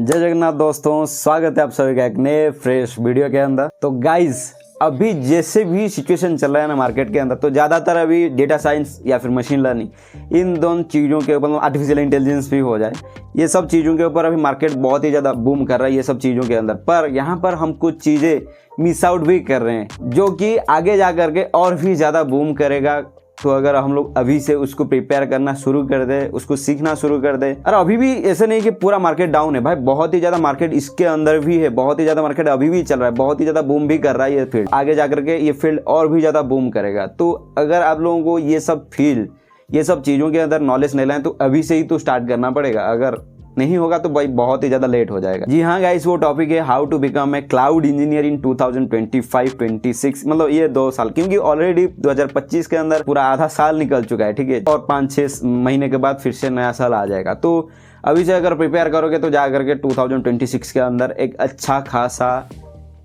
जय जगन्नाथ दोस्तों, स्वागत है आप सभी का एक नए फ्रेश वीडियो के अंदर। तो गाइस, अभी जैसे भी सिचुएशन चल रहा है ना मार्केट के अंदर, तो ज़्यादातर अभी डेटा साइंस या फिर मशीन लर्निंग, इन दोनों चीज़ों के ऊपर, आर्टिफिशियल इंटेलिजेंस भी हो जाए, ये सब चीज़ों के ऊपर अभी मार्केट बहुत ही ज़्यादा बूम कर रहा है ये सब चीज़ों के अंदर। पर यहाँ पर हम कुछ चीज़ें मिस आउट भी कर रहे हैं जो कि आगे जा करके और भी ज़्यादा बूम करेगा। तो अगर हम लोग अभी से उसको प्रिपेयर करना शुरू कर दे, उसको सीखना शुरू कर दे। और अभी भी ऐसे नहीं कि पूरा मार्केट डाउन है भाई, बहुत ही ज्यादा मार्केट इसके अंदर भी है, बहुत ही ज्यादा मार्केट अभी भी चल रहा है, बहुत ही ज्यादा बूम भी कर रहा है ये फील्ड। आगे जाकर के ये फील्ड और भी ज्यादा बूम करेगा। तो अगर आप लोगों को ये सब फील्ड, ये सब चीजों के अंदर नॉलेज नहीं लाए तो अभी से ही तो स्टार्ट करना पड़ेगा। अगर नहीं होगा तो भाई बहुत ही ज्यादा लेट हो जाएगा। जी हाँ गाइस, वो टॉपिक है how to become a cloud engineer in 2025-26, मतलब ये 2 साल, क्योंकि ऑलरेडी 2025 के अंदर पूरा आधा साल निकल चुका है, ठीक है। और 5-6 महीने के बाद फिर से नया साल आ जाएगा। तो अभी से अगर प्रिपेयर करोगे तो जा करके 2026 के अंदर एक अच्छा खासा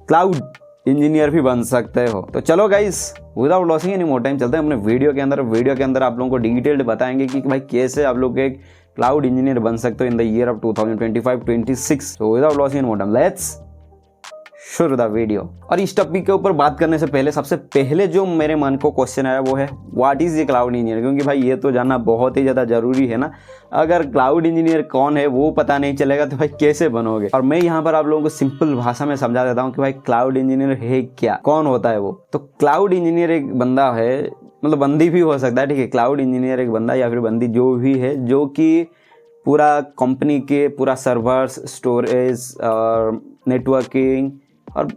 क्लाउड इंजीनियर भी बन सकते हो। तो चलो guys, without losing any more time चलते हैं अपने वीडियो के अंदर। वीडियो के अंदर आप लोगों को डिटेल्ड बताएंगे कि भाई कैसे आप लोग एक क्लाउड इंजीनियर बन सकते हो in the year of 2025-26। So without losing any more time, let's शुरू द वीडियो। और इस टॉपिक के ऊपर बात करने से पहले सबसे पहले जो मेरे मन को क्वेश्चन आया वो है what is a cloud engineer, क्योंकि भाई ये तो जानना बहुत ही ज़्यादा जरूरी है ना। अगर क्लाउड इंजीनियर कौन है वो पता नहीं चलेगा तो भाई कैसे बनोगे। और मैं यहाँ पर आप लोगों को सिंपल भाषा में समझा देता हूँ कि भाई क्लाउड इंजीनियर है क्या, कौन होता है वो। तो क्लाउड इंजीनियर एक बंदा है, मतलब बंदी भी हो सकता है, ठीक है। क्लाउड इंजीनियर एक बंदा या फिर बंदी जो भी है, जो कि पूरा कंपनी के पूरा सर्वर्स, स्टोरेज और नेटवर्किंग और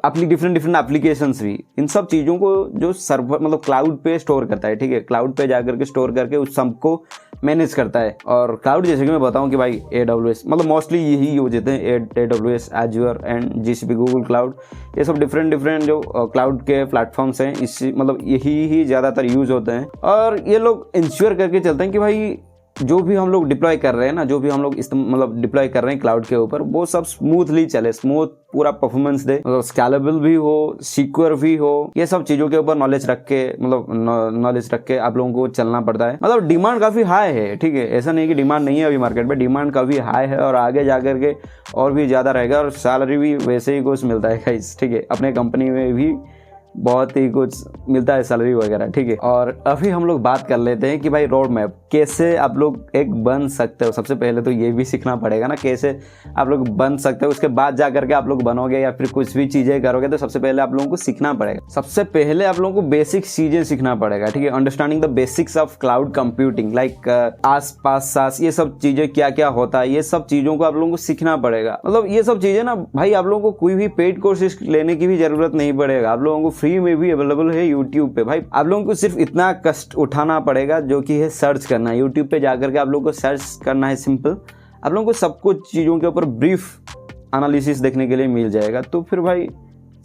डिफरेंट एप्लीकेशंस भी, इन सब चीज़ों को जो सर्वर मतलब क्लाउड पे स्टोर करता है, ठीक है। क्लाउड पे जाकर के स्टोर करके उस सबको मैनेज करता है। और क्लाउड जैसे कि मैं बताऊं कि भाई AWS, मतलब मोस्टली यही यूज होते हैं, AWS, Azure and GCP, Google cloud, ये सब डिफरेंट जो क्लाउड के प्लेटफॉर्म्स हैं, इस मतलब यही ही ज़्यादातर यूज होते हैं। और ये लोग इंश्योर करके चलते हैं कि भाई जो भी हम लोग डिप्लॉय कर रहे हैं ना, जो भी हम लोग मतलब डिप्लॉय कर रहे हैं क्लाउड के ऊपर, वो सब स्मूथली चले, स्मूथ पूरा परफॉर्मेंस दे, मतलब स्केलेबल भी हो, सिक्योर भी हो। ये सब चीज़ों के ऊपर नॉलेज रख के आप लोगों को चलना पड़ता है। मतलब डिमांड काफ़ी हाई है, ठीक है। ऐसा नहीं कि डिमांड नहीं है अभी मार्केट में, डिमांड काफ़ी हाई है और आगे जाकर के और भी ज़्यादा रहेगा। और सैलरी भी वैसे ही कुछ मिलता है गाइस, ठीक है। अपने कंपनी में भी बहुत ही कुछ मिलता है सैलरी वगैरह, ठीक है। और अभी हम लोग बात कर लेते हैं कि भाई रोड मैप कैसे आप लोग एक बन सकते हो। सबसे पहले तो ये भी सीखना पड़ेगा ना कैसे आप लोग बन सकते हो। उसके बाद जा करके आप लोग बनोगे या फिर कुछ भी चीज़ें करोगे, तो सबसे पहले आप लोगों को सीखना पड़ेगा। सबसे पहले आप लोगों को बेसिक चीज़ें सीखना पड़ेगा, ठीक है। Understanding the basics of cloud computing, like IaaS PaaS SaaS, ये सब चीज़ें क्या क्या होता है, ये सब चीज़ों को आप लोगों को सीखना पड़ेगा। मतलब ये सब चीज़ें ना भाई आप लोगों को कोई भी पेड कोर्सेज लेने की भी जरूरत नहीं पड़ेगा, आप लोगों को फ्री में भी अवेलेबल है यूट्यूब पे। भाई आप लोगों को सिर्फ इतना कष्ट उठाना पड़ेगा जो कि है सर्च करना है यूट्यूब पे जाकर के। आप लोगों को सर्च करना है सिंपल, आप लोगों को सब कुछ चीज़ों के ऊपर ब्रीफ एनालिसिस देखने के लिए मिल जाएगा। तो फिर भाई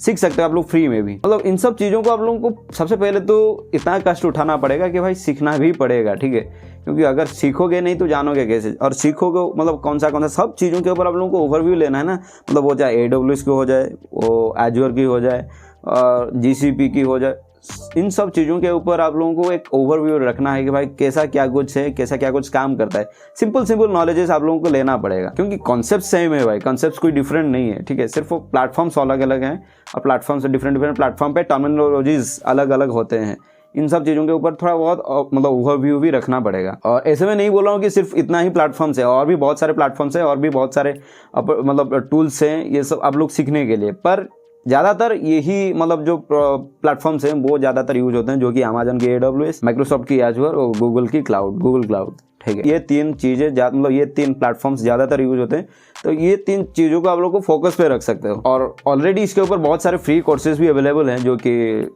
सीख सकते हो आप लोग फ्री में भी। मतलब इन सब चीज़ों को आप लोगों को सबसे पहले तो इतना कष्ट उठाना पड़ेगा कि भाई सीखना भी पड़ेगा, ठीक है। क्योंकि अगर सीखोगे नहीं तो जानोगे कैसे। और सीखोगे मतलब कौन सा सब चीज़ों के ऊपर आप लोगों को ओवरव्यू लेना है ना। मतलब वो चाहे AWS की हो जाए, वो Azure की हो जाए और GCP की हो जाए, इन सब चीज़ों के ऊपर आप लोगों को एक ओवरव्यू रखना है कि भाई कैसा क्या कुछ है, कैसा क्या कुछ काम करता है। सिंपल नॉलेजेस आप लोगों को लेना पड़ेगा, क्योंकि कॉन्सेप्ट सेम है भाई, कॉन्सेप्ट कोई डिफरेंट नहीं है, ठीक है। सिर्फ वो प्लेटफॉर्म्स अलग अलग हैं और प्लेटफॉर्म से डिफरेंट प्लेटफॉर्म पे टर्मिनोलॉजीज अलग अलग होते हैं। इन सब चीज़ों के ऊपर थोड़ा बहुत मतलब ओवरव्यू भी रखना पड़ेगा। और ऐसे में नहीं बोल रहा हूँ कि सिर्फ इतना ही प्लेटफॉर्म्स है, और भी बहुत सारे प्लेटफॉर्म्स है और भी बहुत सारे मतलब टूल्स हैं, ये सब आप लोग सीखने के लिए। पर ज़्यादातर यही मतलब जो प्लेटफॉर्म्स हैं वो ज़्यादातर यूज होते हैं, जो कि अमेजन की AWS, माइक्रोसॉफ्ट की Azure और गूगल की गूगल क्लाउड, ठीक है। ये 3 चीज़ें मतलब ये 3 प्लेटफॉर्म्स ज़्यादातर यूज होते हैं। तो ये 3 चीज़ों को आप लोग को फोकस पे रख सकते हो। और ऑलरेडी इसके ऊपर बहुत सारे फ्री कोर्सेज भी अवेलेबल हैं, जो कि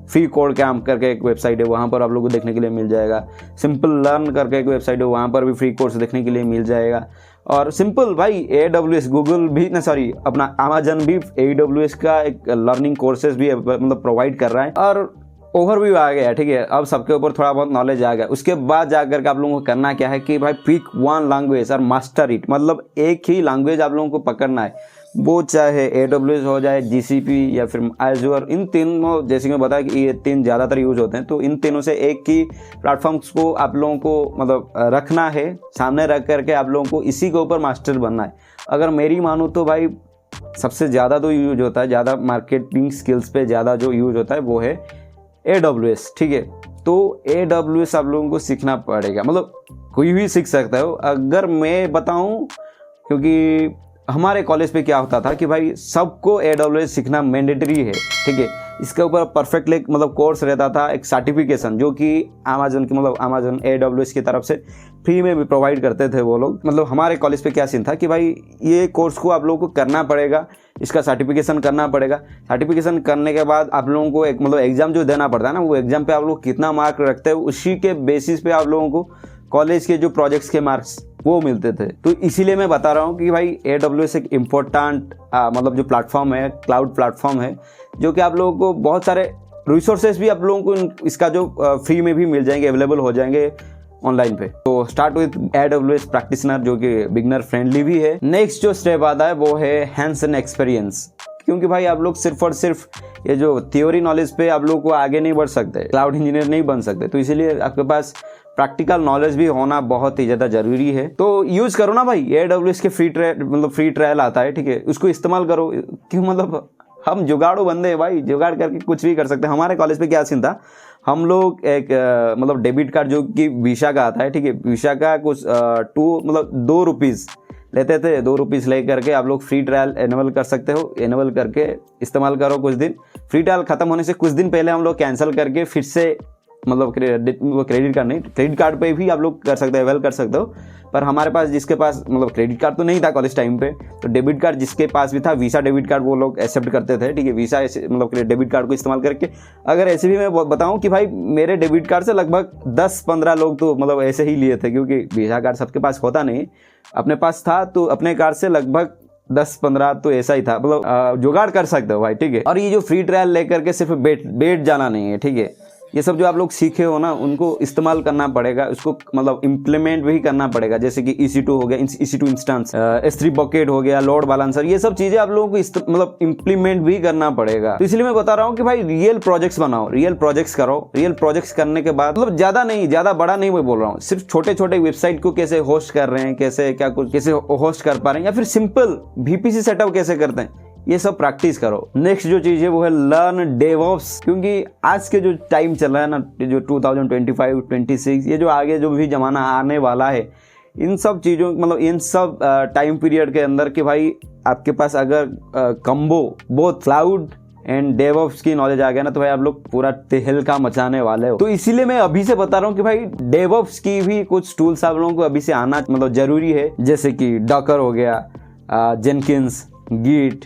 फ्री कोड कैम्प करके एक वेबसाइट है, वहाँ पर आप लोगों को देखने के लिए मिल जाएगा। सिंपल लर्न करके एक वेबसाइट है, वहाँ पर भी फ्री कोर्स देखने के लिए मिल जाएगा। और सिंपल भाई AWS गूगल भी ना सॉरी अपना अमेजन भी AWS का एक लर्निंग कोर्सेज भी मतलब प्रोवाइड कर रहा है। और ओवरव्यू आ गया, ठीक है। अब सबके ऊपर थोड़ा बहुत नॉलेज आ गया। उसके बाद जाकर के आप लोगों को करना क्या है कि भाई पिक वन लैंग्वेज और मास्टर इट, मतलब एक ही लैंग्वेज आप लोगों को पकड़ना है, वो चाहे AWS हो जाए, GCP या फिर Azure, इन तीनों जैसे मैं बताया कि ये तीन ज़्यादातर यूज होते हैं। तो इन तीनों से एक ही प्लेटफॉर्म्स को आप लोगों को मतलब रखना है, सामने रख करके आप लोगों को इसी के ऊपर मास्टर बनना है। अगर मेरी मानूँ तो भाई सबसे ज़्यादा तो यूज होता है, ज़्यादा मार्केटिंग स्किल्स पे ज़्यादा जो यूज होता है वो है AWS, ठीक है। तो AWS आप लोगों को सीखना पड़ेगा, मतलब कोई भी सीख सकता है। अगर मैं बताऊं, क्योंकि हमारे कॉलेज पे क्या होता था कि भाई सबको AWS सीखना मैंडेटरी है, ठीक है। इसके ऊपर परफेक्ट एक मतलब कोर्स रहता था, एक सर्टिफिकेशन जो कि अमेजन की मतलब अमेजन AWS की तरफ से फ्री में भी प्रोवाइड करते थे वो लोग। मतलब हमारे कॉलेज पे क्या सीन था कि भाई ये कोर्स को आप लोगों को करना पड़ेगा, इसका सर्टिफिकेशन करना पड़ेगा। सर्टिफिकेशन करने के बाद आप लोगों को एक मतलब एग्जाम जो देना पड़ता है ना, वो एग्जाम पे आप लोग कितना मार्क रखते हैं उसी के बेसिस पे आप लोगों को कॉलेज के जो प्रोजेक्ट्स के मार्क्स वो मिलते थे। तो इसीलिए मैं बता रहा हूँ कि भाई AWS एक इम्पोर्टेंट मतलब जो प्लेटफॉर्म है, क्लाउड प्लेटफॉर्म है, जो कि आप लोगों को बहुत सारे रिसोर्सेज भी आप लोगों को इसका जो फ्री में भी मिल जाएंगे, अवेलेबल हो जाएंगे ऑनलाइन पे। तो स्टार्ट विद AWS प्रैक्टिशनर जो कि बिगनर फ्रेंडली भी है। नेक्स्ट जो स्टेप आता है वो है हैंड्स ऑन एक्सपीरियंस, क्योंकि भाई आप लोग सिर्फ और सिर्फ ये जो थियोरी नॉलेज पे आप लोग को आगे नहीं बढ़ सकते, क्लाउड इंजीनियर नहीं बन सकते। तो इसीलिए आपके पास प्रैक्टिकल नॉलेज भी होना बहुत ही ज़्यादा जरूरी है। तो यूज करो ना भाई, AWS के फ्री ट्रायल आता है, ठीक है, उसको इस्तेमाल करो। क्यों, मतलब हम जुगाड़ू बंदे हैं भाई, जुगाड़ करके कुछ भी कर सकते हैं। हमारे कॉलेज पे क्या सीन था, हम लोग एक मतलब डेबिट कार्ड जो कि वीसा का आता है, ठीक है, वीसा का कुछ ₹2 लेते थे। ₹2 ले करके आप लोग फ्री ट्रायल एनेबल कर सकते हो, एनेबल करके इस्तेमाल करो कुछ दिन। फ्री ट्रायल खत्म होने से कुछ दिन पहले हम लोग कैंसिल करके फिर से मतलब क्रेडिट कार्ड नहीं, क्रेडिट कार्ड पे भी आप लोग कर सकते हो, अवेल कर सकते हो। पर हमारे पास जिसके पास मतलब क्रेडिट कार्ड तो नहीं था कॉलेज टाइम पे, तो डेबिट कार्ड जिसके पास भी था, वीसा डेबिट कार्ड वो लोग एक्सेप्ट करते थे, ठीक है। वीसा मतलब डेबिट कार्ड को इस्तेमाल करके, अगर ऐसे भी मैं बताऊं कि भाई मेरे डेबिट कार्ड से लगभग 10-15 लोग तो मतलब ऐसे ही लिए थे, क्योंकि वीसा कार्ड सबके पास होता नहीं, अपने पास था। तो अपने कार्ड से लगभग 10-15 तो ऐसा ही था, मतलब जुगाड़ कर सकते हो भाई, ठीक है। और ये जो फ्री ट्रायल लेकर के सिर्फ बैठ जाना नहीं है, ठीक है। ये सब जो आप लोग सीखे हो ना, उनको इस्तेमाल करना पड़ेगा, उसको मतलब इम्प्लीमेंट भी करना पड़ेगा। जैसे कि EC2 हो गया, EC2 इंस्टेंस, S3 बकेट हो गया, लोड बैलेंसर, ये सब चीजें आप लोगों को मतलब इम्प्लीमेंट भी करना पड़ेगा। तो इसलिए मैं बता रहा हूँ कि भाई रियल प्रोजेक्ट्स बनाओ, रियल प्रोजेक्ट्स करो। रियल प्रोजेक्ट्स करने के बाद मतलब ज्यादा नहीं, ज्यादा बड़ा नहीं मैं बोल रहा हूँ, सिर्फ छोटे छोटे वेबसाइट को कैसे होस्ट कर रहे हैं, कैसे क्या कुछ कैसे होस्ट कर पा रहे हैं, या फिर सिंपल VPC सेटअप कैसे करते हैं, ये सब प्रैक्टिस करो। नेक्स्ट जो चीज है वो है लर्न डेवऑप्स, क्योंकि आज के जो टाइम चल रहा है ना, जो 2025-26, ये जो आगे जो भी जमाना आने वाला है, इन सब चीज़ों मतलब इन सब टाइम पीरियड के अंदर कि भाई आपके पास अगर combo both cloud and DevOps की नॉलेज आ गया ना, तो भाई आप लोग पूरा तहलका मचाने वाले हो। तो इसीलिए मैं अभी से बता रहा हूँ कि भाई डेवऑप्स की भी कुछ टूल्स आप लोगों को अभी से आना मतलब जरूरी है, जैसे कि डॉकर हो गया, जेनकिंस, गिट,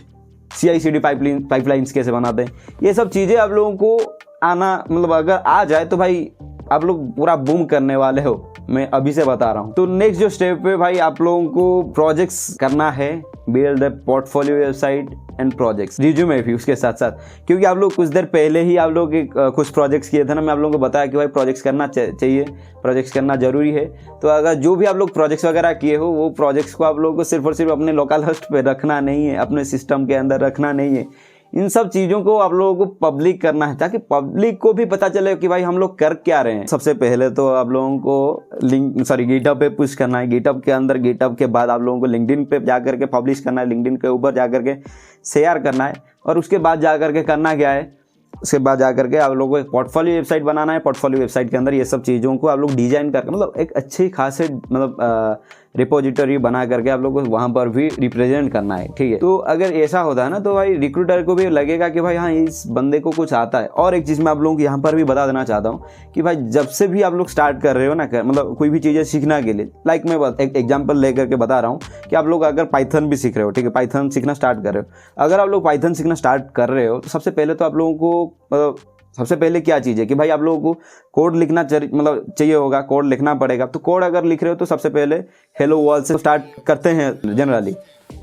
CI/CD पाइपलाइंस कैसे बनाते हैं, ये सब चीज़ें आप लोगों को आना मतलब अगर आ जाए तो भाई आप लोग पूरा बूम करने वाले हो, मैं अभी से बता रहा हूँ। तो नेक्स्ट जो स्टेप है भाई, आप लोगों को प्रोजेक्ट्स करना है, build a portfolio website and projects, resume भी उसके साथ साथ, क्योंकि आप लोग कुछ देर पहले ही आप लोग कुछ प्रोजेक्ट्स किए थे ना, मैं आप लोगों को बताया कि भाई प्रोजेक्ट्स करना चाहिए, प्रोजेक्ट्स करना जरूरी है। तो अगर जो भी आप लोग प्रोजेक्ट्स वगैरह किए हो, वो प्रोजेक्ट्स को आप लोगों को सिर्फ और सिर्फ अपने लोकल होस्ट पे रखना नहीं है, अपने सिस्टम के अंदर रखना नहीं है, इन सब चीज़ों को आप लोगों को पब्लिक करना है, ताकि पब्लिक को भी पता चले कि भाई हम लोग कर क्या रहे हैं। सबसे पहले तो आप लोगों को गिटहब पे पुश करना है, गिटहब के अंदर, गिटहब के बाद आप लोगों को लिंक्डइन पे जाकर के पब्लिश करना है, लिंक्डइन के ऊपर जाकर के शेयर करना है, और उसके बाद जाकर के करना क्या है, उसके बाद जाकर के आप लोगों को एक पोर्टफोलियो वेबसाइट बनाना है। पोर्टफोलियो वेबसाइट के अंदर ये सब चीज़ों को आप लोग डिजाइन करके मतलब एक अच्छी खासे मतलब रिपोजिटरी बना करके आप लोग को वहाँ पर भी रिप्रेजेंट करना है, ठीक है। तो अगर ऐसा होता है ना, तो भाई रिक्रूटर को भी लगेगा कि भाई हाँ इस बंदे को कुछ आता है। और एक चीज़ मैं आप लोगों को यहाँ पर भी बता देना चाहता हूँ कि भाई जब से भी आप लोग स्टार्ट कर रहे हो ना, मतलब कोई भी चीज़ें सीखना के लिए, लाइक मैं एक एग्जाम्पल लेकर के बता रहा हूँ कि आप लोग अगर पाइथन भी सीख रहे हो, ठीक है, पाइथन सीखना स्टार्ट कर रहे हो, अगर आप लोग पाइथन सीखना स्टार्ट कर रहे हो तो सबसे पहले तो आप लोगों को मतलब सबसे पहले क्या चीज़ है कि भाई आप लोगों को कोड लिखना मतलब चाहिए होगा, कोड लिखना पड़ेगा। तो कोड अगर लिख रहे हो तो सबसे पहले हेलो वर्ल्ड से स्टार्ट करते हैं जनरली,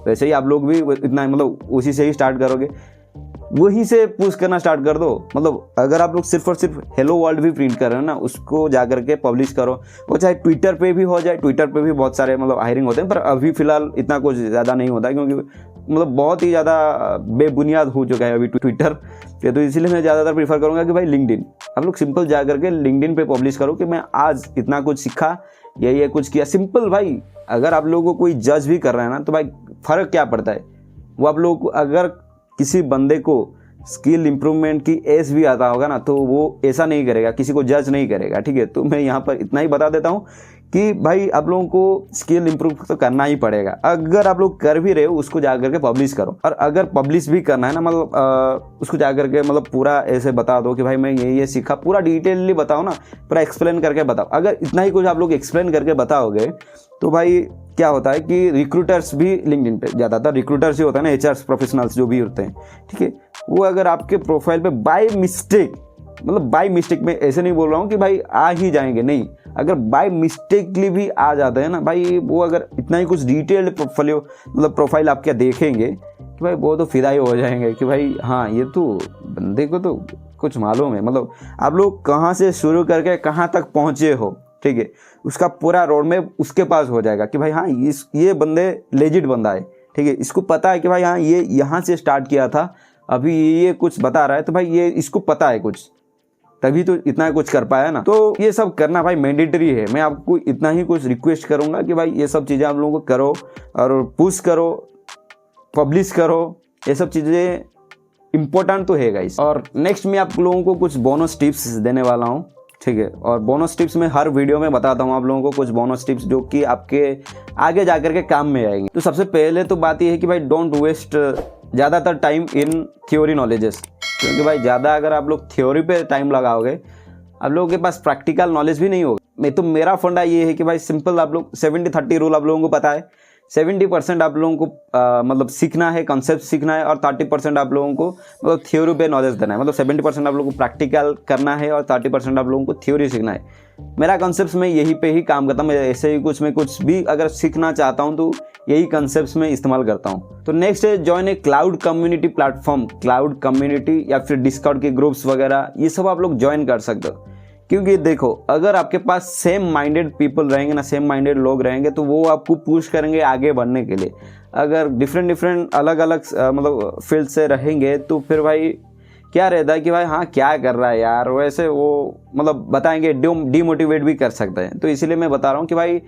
वैसे ही आप लोग भी इतना मतलब उसी से ही स्टार्ट करोगे, वहीं से पुश करना स्टार्ट कर दो। मतलब अगर आप लोग सिर्फ और सिर्फ हेलो वर्ल्ड भी प्रिंट कर रहे हो ना, उसको जाकर के पब्लिश करो, वो चाहे ट्विटर पे भी हो जाए, ट्विटर पे भी बहुत सारे मतलब हायरिंग होते हैं, पर अभी फिलहाल इतना कुछ ज़्यादा नहीं होता है, क्योंकि मतलब बहुत ही ज़्यादा बेबुनियाद हो चुका है अभी ट्विटर पे, तो इसीलिए मैं ज़्यादातर प्रीफर करूँगा कि भाई लिंक्डइन, आप लोग सिंपल जा करके लिंक्डइन पे पब्लिश करो कि मैं आज इतना कुछ सीखा या ये कुछ किया। सिंपल भाई, अगर आप लोगों को कोई जज भी कर रहा है ना तो भाई फ़र्क क्या पड़ता है, वो आप लोग को अगर किसी बंदे को स्किल इंप्रूवमेंट की एस भी आता होगा ना तो वो ऐसा नहीं करेगा, किसी को जज नहीं करेगा, ठीक है। तो मैं यहाँ पर इतना ही बता देता हूँ कि भाई आप लोगों को स्किल इंप्रूव तो करना ही पड़ेगा। अगर आप लोग कर भी रहे हो उसको जा करके पब्लिश करो, और अगर पब्लिश भी करना है ना मतलब उसको जा करके मतलब पूरा ऐसे बता दो कि भाई मैं ये सीखा, पूरा डिटेलली बताओ ना, पूरा एक्सप्लेन करके बताओ। अगर इतना ही कुछ आप लोग एक्सप्लेन करके बताओगे तो भाई क्या होता है कि रिक्रूटर्स भी लिंक्डइन पे, ज़्यादातर रिक्रूटर्स ही होता है ना, एचआर प्रोफेशनल्स जो भी होते हैं, ठीक है, वो अगर आपके प्रोफाइल पे बाय मिस्टेक, मतलब बाय मिस्टेक, में ऐसे नहीं बोल रहा हूँ कि भाई आ ही जाएंगे, नहीं, अगर बाय मिस्टेकली भी आ जाते हैं ना भाई, वो अगर इतना ही कुछ डिटेल्ड पोर्टफोलियो मतलब प्रोफाइल आपके देखेंगे कि भाई वो तो फिदा ही हो जाएंगे कि भाई हाँ ये तो बंदे को तो कुछ मालूम है, मतलब आप लोग कहाँ से शुरू करके कहाँ तक पहुँचे हो, ठीक है, उसका पूरा रोड मैप उसके पास हो जाएगा कि भाई हाँ ये बंदे लेजिट बंदा है, ठीक है, इसको पता है कि भाई हाँ ये यहाँ से स्टार्ट किया था, अभी ये कुछ बता रहा है तो भाई ये इसको पता है कुछ, तभी तो इतना कुछ कर पाया ना। तो ये सब करना भाई मैंडेटरी है। मैं आपको इतना ही कुछ रिक्वेस्ट करूँगा कि भाई ये सब चीज़ें आप लोगों को करो और पुश करो, पब्लिश करो, ये सब चीज़ें इम्पोर्टेंट तो है गाइस। और नेक्स्ट मैं आप लोगों को कुछ बोनस टिप्स देने वाला हूँ, ठीक है, और बोनस टिप्स में हर वीडियो में बताता हूँ आप लोगों को कुछ बोनस टिप्स जो कि आपके आगे जाकर के काम में आएंगे। तो सबसे पहले तो बात ये है कि भाई डोंट वेस्ट ज़्यादातर टाइम इन थ्योरी नॉलेजेस, क्योंकि भाई ज़्यादा अगर आप लोग थ्योरी पे टाइम लगाओगे आप लोगों के पास प्रैक्टिकल नॉलेज भी नहीं होगा। तो मेरा फंडा ये है कि भाई सिंपल आप लोग 70-30 रूल आप लोगों को पता है, 70% आप लोगों को मतलब सीखना है, कॉन्सेप्ट सीखना है, और 30% आप लोगों को मतलब थ्योरी पे नॉलेज देना है। मतलब 70% आप लोगों को प्रैक्टिकल करना है और 30% आप लोगों को थ्योरी सीखना है। मेरा कॉन्सेप्ट में यही पे ही काम करता हूँ, मैं ऐसे ही कुछ मैं कुछ भी अगर सीखना चाहता हूँ तो यही कॉन्सेप्ट्स में इस्तेमाल करता हूँ। तो नेक्स्ट है जॉइन ए cloud community platform, cloud community या फिर डिस्कॉर्ड के ग्रुप्स वगैरह, ये सब आप लोग ज्वाइन कर सकते हो। क्योंकि देखो अगर आपके पास सेम माइंडेड पीपल रहेंगे ना, सेम माइंडेड लोग रहेंगे तो वो आपको पुश करेंगे आगे बढ़ने के लिए। अगर डिफरेंट अलग अलग मतलब फील्ड से रहेंगे तो फिर भाई क्या रहता है कि भाई हाँ क्या कर रहा है यार, वैसे वो मतलब बताएंगे, डिमोटिवेट भी कर सकते हैं। तो इसीलिए मैं बता रहा हूँ कि भाई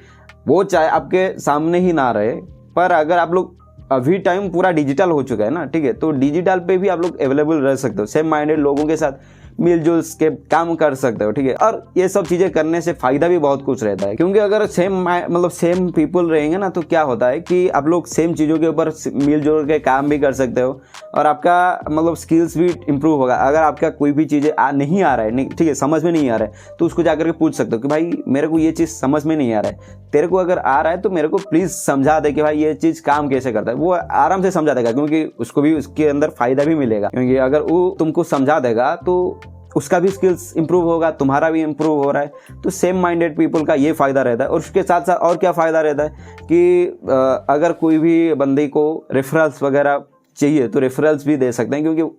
वो चाहे आपके सामने ही ना रहे, पर अगर आप लोग अभी टाइम पूरा डिजिटल हो चुका है ना, ठीक है, तो डिजिटल पे भी आप लोग अवेलेबल रह सकते हो, सेम माइंडेड लोगों के साथ मिलजुल के काम कर सकते हो, ठीक है। और ये सब चीज़ें करने से फायदा भी बहुत कुछ रहता है, क्योंकि अगर सेम पीपल रहेंगे ना तो क्या होता है कि आप लोग सेम चीज़ों के ऊपर मिलजुल के काम भी कर सकते हो और आपका मतलब स्किल्स भी इंप्रूव होगा। अगर आपका कोई भी चीज़ें नहीं आ रहा है, ठीक है, समझ में नहीं आ रहा है, तो उसको जाकर के पूछ सकते हो कि भाई मेरे को ये चीज़ समझ में नहीं आ रहा है, तेरे को अगर आ रहा है तो मेरे को प्लीज़ समझा दे कि भाई ये चीज़ काम कैसे करता है। वो आराम से समझा देगा, क्योंकि उसको भी उसके अंदर फायदा भी मिलेगा, क्योंकि अगर वो तुमको समझा देगा तो उसका भी स्किल्स इंप्रूव होगा, तुम्हारा भी इंप्रूव हो रहा है। तो सेम माइंडेड पीपल का ये फ़ायदा रहता है। और उसके साथ साथ और क्या फ़ायदा रहता है कि अगर कोई भी बंदे को रेफरल्स वगैरह चाहिए तो रेफरल्स भी दे सकते हैं, क्योंकि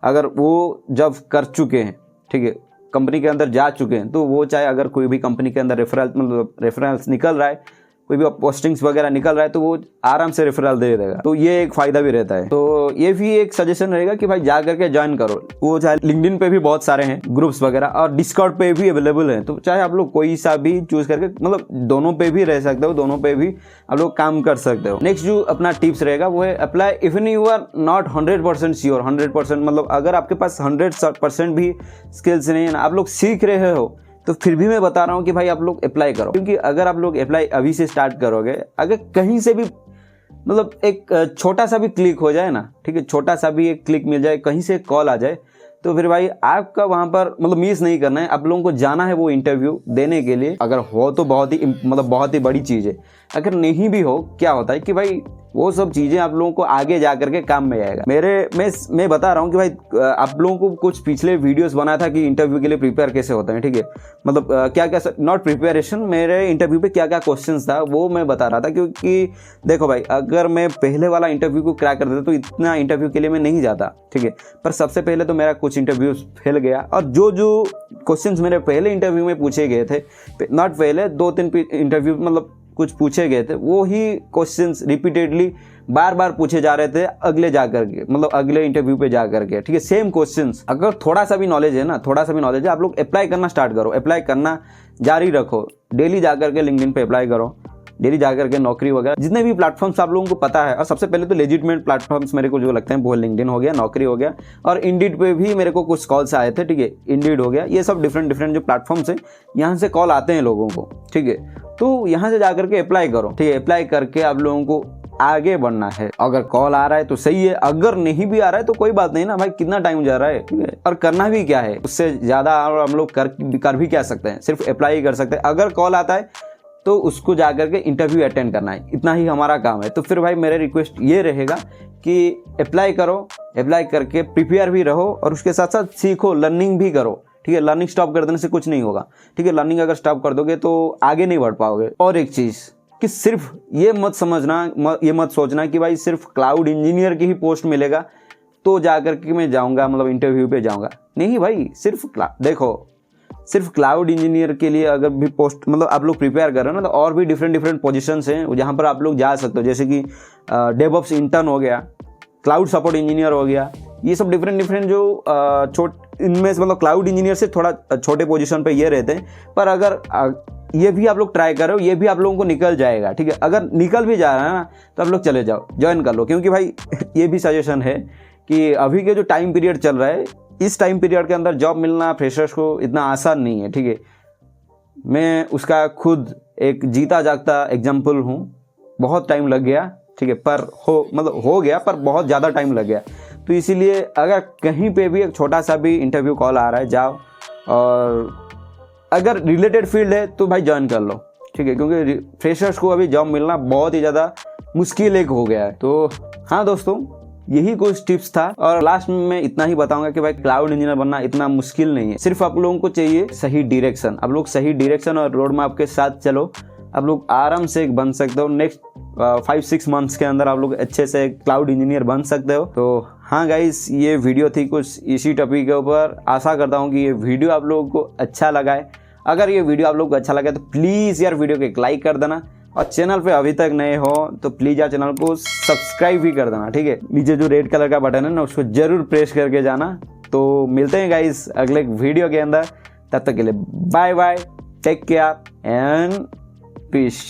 अगर वो जब कर चुके हैं, ठीक है, कंपनी के अंदर जा चुके हैं, तो वो चाहे अगर कोई भी कंपनी के अंदर रेफरल्स निकल रहा है, कोई भी पोस्टिंग्स वगैरह निकल रहा है, तो वो आराम से रेफरल दे देगा। तो ये एक फायदा भी रहता है। तो ये भी एक सजेशन रहेगा कि भाई जा करके ज्वाइन करो। वो चाहे लिंक्डइन पे भी बहुत सारे हैं ग्रुप्स वगैरह, और डिस्कॉर्ड पे भी अवेलेबल है। तो चाहे आप लोग कोई सा भी चूज करके मतलब दोनों पे भी रह सकते हो, दोनों पे भी आप लोग काम कर सकते हो। नेक्स्ट जो अपना टिप्स रहेगा वो है apply even you are not 100% sure. 100% मतलब अगर आपके पास 100% भी स्किल्स नहीं है ना, आप लोग सीख रहे हो, तो फिर भी मैं बता रहा हूँ कि भाई आप लोग अप्लाई करो। क्योंकि अगर आप लोग अप्लाई अभी से स्टार्ट करोगे, अगर कहीं से भी मतलब एक छोटा सा भी क्लिक हो जाए ना, ठीक है, छोटा सा भी एक क्लिक मिल जाए, कहीं से कॉल आ जाए, तो फिर भाई आपका वहाँ पर मतलब मिस नहीं करना है। आप लोगों को जाना है वो इंटरव्यू देने के लिए। अगर हो तो बहुत ही बड़ी चीज़ है। अगर नहीं भी हो, क्या होता है कि भाई वो सब चीज़ें आप लोगों को आगे जा करके काम में आएगा। मैं बता रहा हूँ कि भाई आप लोगों को कुछ पिछले वीडियोस बनाया था कि इंटरव्यू के लिए प्रिपेयर कैसे होते हैं, ठीक है, मतलब क्या क्या नॉट प्रिपरेशन, मेरे इंटरव्यू पे क्या क्या क्वेश्चंस था वो मैं बता रहा था। क्योंकि देखो भाई, अगर मैं पहले वाला इंटरव्यू को क्रैक कर देता तो इतना इंटरव्यू के लिए मैं नहीं जाता, ठीक है, पर सबसे पहले तो मेरा कुछ इंटरव्यू फेल गया। और जो क्वेश्चंस मेरे पहले इंटरव्यू में पूछे गए थे, नॉट पहले 2-3 इंटरव्यू मतलब कुछ पूछे गए थे, वो ही क्वेश्चंस रिपीटेडली बार बार पूछे जा रहे थे अगले जा करके, मतलब अगले इंटरव्यू पे जा करके, ठीक है, सेम क्वेश्चंस। अगर थोड़ा सा भी नॉलेज है ना, थोड़ा सा भी नॉलेज है, आप लोग अप्लाई करना स्टार्ट करो, अप्लाई करना जारी रखो, डेली जा करके लिंक्डइन पे अप्लाई करो, डेली जा करके नौकरी वगैरह जितने भी प्लेटफॉर्म्स आप लोगों को पता है। और सबसे पहले तो लेजिटमेट प्लेटफॉर्म्स मेरे को जो लगते हैं वो लिंक्डइन हो गया, नौकरी हो गया, और इंडीड पे भी मेरे को कुछ कॉल्स आए थे, ठीक है, इंडीड हो गया। ये सब डिफरेंट डिफरेंट जो प्लेटफॉर्म्स हैं यहाँ से कॉल आते हैं लोगों को, ठीक है। तो यहाँ से जा करके अप्लाई करो, ठीक है, अप्लाई करके आप लोगों को आगे बढ़ना है। अगर कॉल आ रहा है तो सही है, अगर नहीं भी आ रहा है तो कोई बात नहीं ना भाई, कितना टाइम जा रहा है, ठीक है। और करना भी क्या है, उससे ज़्यादा हम लोग कर भी क्या सकते हैं, सिर्फ अप्लाई ही कर सकते हैं। अगर कॉल आता है तो उसको जा करके इंटरव्यू अटेंड करना है, इतना ही हमारा काम है। तो फिर भाई मेरा रिक्वेस्ट ये रहेगा कि अप्लाई करो, अप्लाई करके प्रिपेयर भी रहो और उसके साथ साथ सीखो, लर्निंग भी करो, ठीक है। लर्निंग स्टॉप कर देने से कुछ नहीं होगा, ठीक है। लर्निंग अगर स्टॉप कर दोगे तो आगे नहीं बढ़ पाओगे। और एक चीज़ कि सिर्फ ये मत समझना, ये मत सोचना कि भाई सिर्फ क्लाउड इंजीनियर की ही पोस्ट मिलेगा तो जा करके मैं जाऊँगा, मतलब इंटरव्यू पे जाऊँगा। नहीं भाई, देखो सिर्फ क्लाउड इंजीनियर के लिए अगर भी पोस्ट, मतलब आप लोग प्रिपेयर कर रहे हो ना, तो और भी डिफरेंट डिफरेंट पोजीशंस हैं जहाँ पर आप लोग जा सकते हो। जैसे कि डेवऑप्स इंटर्न हो गया, क्लाउड सपोर्ट इंजीनियर हो गया, ये सब डिफरेंट डिफरेंट जो इनमें से मतलब क्लाउड इंजीनियर से थोड़ा छोटे पोजीशन पे ये रहते हैं। पर अगर ये भी आप लोग ट्राई करो, ये भी आप लोगों को निकल जाएगा, ठीक है। अगर निकल भी जा रहा है ना तो आप लोग चले जाओ, ज्वाइन कर लो। क्योंकि भाई ये भी सजेशन है कि अभी के जो टाइम पीरियड चल रहा है, इस टाइम पीरियड के अंदर जॉब मिलना फ्रेशर्स को इतना आसान नहीं है, ठीक है। मैं उसका खुद एक जीता जागता एग्जाम्पल हूँ। बहुत टाइम लग गया, ठीक है, पर हो गया, पर बहुत ज़्यादा टाइम लग गया। तो इसीलिए अगर कहीं पे भी एक छोटा सा भी इंटरव्यू कॉल आ रहा है, जाओ, और अगर रिलेटेड फील्ड है तो भाई ज्वाइन कर लो, ठीक है। क्योंकि फ्रेशर्स को अभी जॉब मिलना बहुत ही ज़्यादा मुश्किल एक हो गया है। तो हाँ दोस्तों, यही कुछ टिप्स था। और लास्ट में मैं इतना ही बताऊंगा कि भाई क्लाउड इंजीनियर बनना इतना मुश्किल नहीं है, सिर्फ आप लोगों को चाहिए सही डायरेक्शन। आप लोग सही डायरेक्शन और रोड मैप के साथ चलो, आप लोग आराम से बन सकते हो। नेक्स्ट 5-6 मंथ्स के अंदर आप लोग अच्छे से क्लाउड इंजीनियर बन सकते हो। तो हाँ गाइस, ये वीडियो थी कुछ इसी टॉपिक के ऊपर। आशा करता हूँ कि ये वीडियो आप लोगों को अच्छा लगा है। अगर ये वीडियो आप लोगों को अच्छा लगा तो प्लीज़ यार वीडियो को एक लाइक कर देना, और चैनल पे अभी तक नए हो तो प्लीज़ यार चैनल को सब्सक्राइब भी कर देना, ठीक है। नीचे जो रेड कलर का बटन है ना, उसको जरूर प्रेस करके जाना। तो मिलते हैं गाइस अगले वीडियो के अंदर, तब तक के लिए bye bye, take care and piece.